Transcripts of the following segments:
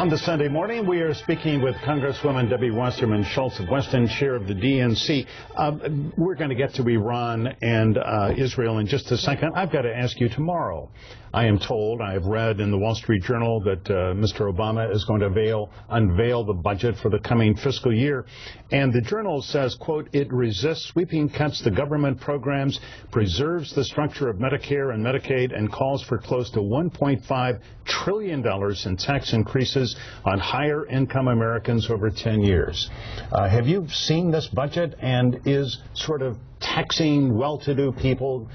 On the Sunday morning, we are speaking with Congresswoman Debbie Wasserman Schultz of Weston, chair of the DNC. We're going to get to Iran and Israel in just a second. I've got to ask you tomorrow. I am told, I have read in the Wall Street Journal that Mr. Obama is going to unveil the budget for the coming fiscal year. And the journal says, quote, it resists sweeping cuts to government programs, preserves the structure of Medicare and Medicaid, and calls for close to $1.5 trillion in tax increases on higher income Americans over 10 years. Have you seen this budget, and is sort of taxing well-to-do people,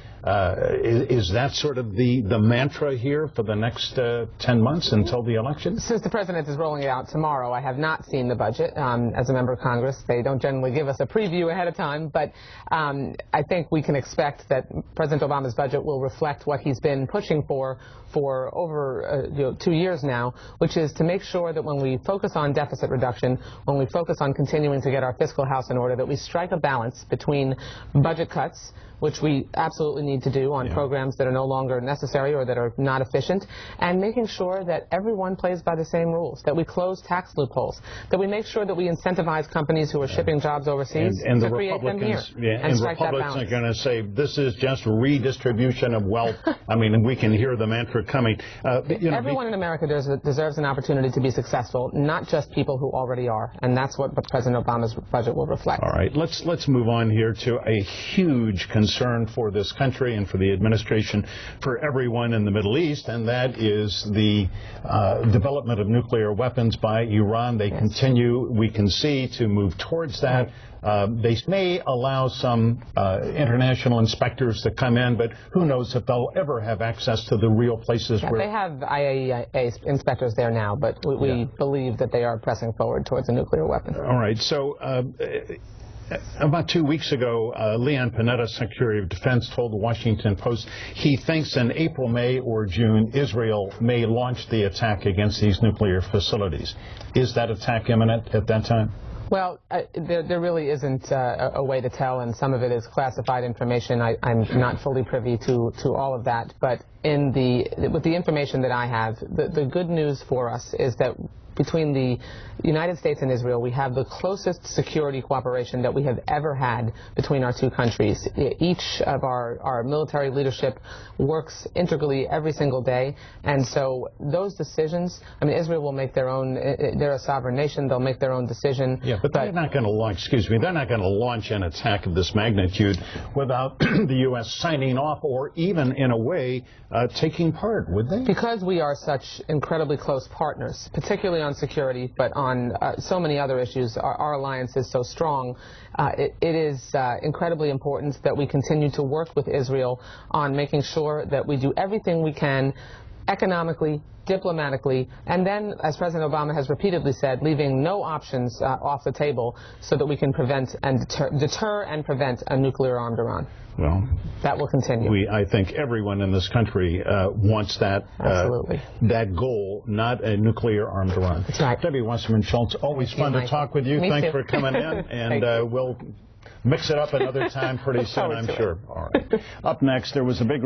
is that sort of the mantra here for the next 10 months until the election? Since the president is rolling it out tomorrow, I have not seen the budget. As a member of Congress, they don't generally give us a preview ahead of time, but I think we can expect that President Obama's budget will reflect what he's been pushing for over 2 years now, which is to make sure that when we focus on deficit reduction, when we focus on continuing to get our fiscal house in order, that we strike a balance between budget cuts, which we absolutely need to do on programs that are no longer necessary or that are not efficient, and making sure that everyone plays by the same rules, that we close tax loopholes, that we make sure that we incentivize companies who are shipping jobs overseas and to create them here. And Republicans are going to say this is just redistribution of wealth. I mean, we can hear the mantra coming. Everyone in America deserves an opportunity to be successful, not just people who already are, and that's what President Obama's budget will reflect. All right, let's move on here to a huge concern for this country and for the administration, for everyone in the Middle East, and that is the development of nuclear weapons by Iran. They continue, we can see, to move towards that. They may allow some international inspectors to come in, but who knows if they'll ever have access to the real places where... They have IAEA inspectors there now, but we believe that they are pressing forward towards a nuclear weapon. All right, so... about 2 weeks ago, Leon Panetta, Secretary of Defense, told the Washington Post he thinks in April, May, or June, Israel may launch the attack against these nuclear facilities. Is that attack imminent at that time? Well, there really isn't a way to tell, and some of it is classified information. I'm not fully privy to all of that, but with the information that I have, the good news for us is that between the United States and Israel, we have the closest security cooperation that we have ever had between our two countries. Each of our military leadership works integrally every single day, and so those decisions, I mean, Israel will make their own, they're a sovereign nation, they'll make their own decision. Yeah, but they're not going to launch, they're not going to launch an attack of this magnitude without the U.S. signing off or even, in a way, taking part, would they? Because we are such incredibly close partners, particularly on security, but on so many other issues, our alliance is so strong. It is incredibly important that we continue to work with Israel on making sure that we do everything we can economically, diplomatically, and then, as President Obama has repeatedly said, leaving no options off the table so that we can prevent and deter and prevent a nuclear-armed Iran. Well, that will continue. I think everyone in this country wants that that goal, not a nuclear-armed Iran. That's right. Debbie Wasserman Schultz, always fun to talk with you. Thanks for coming in, and we'll mix it up another time pretty soon, I'm sure. All right. Up next, there was a big